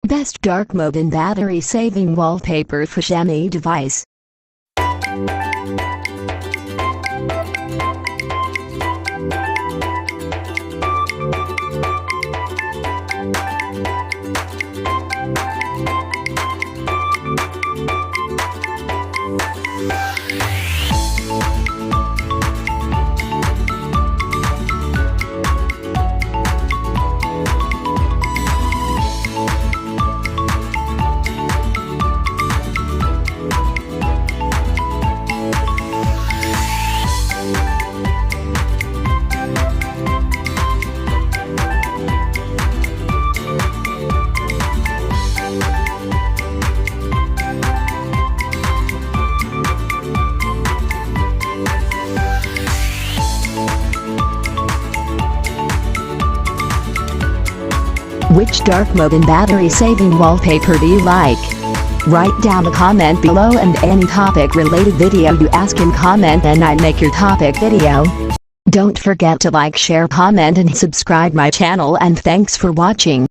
Best dark mode and battery saving wallpaper for Xiaomi device. Which dark mode and battery saving wallpaper do you like? Write down a comment below, and any topic related video you ask in comment and I make your topic video. Don't forget to like, share, comment and subscribe my channel, and thanks for watching.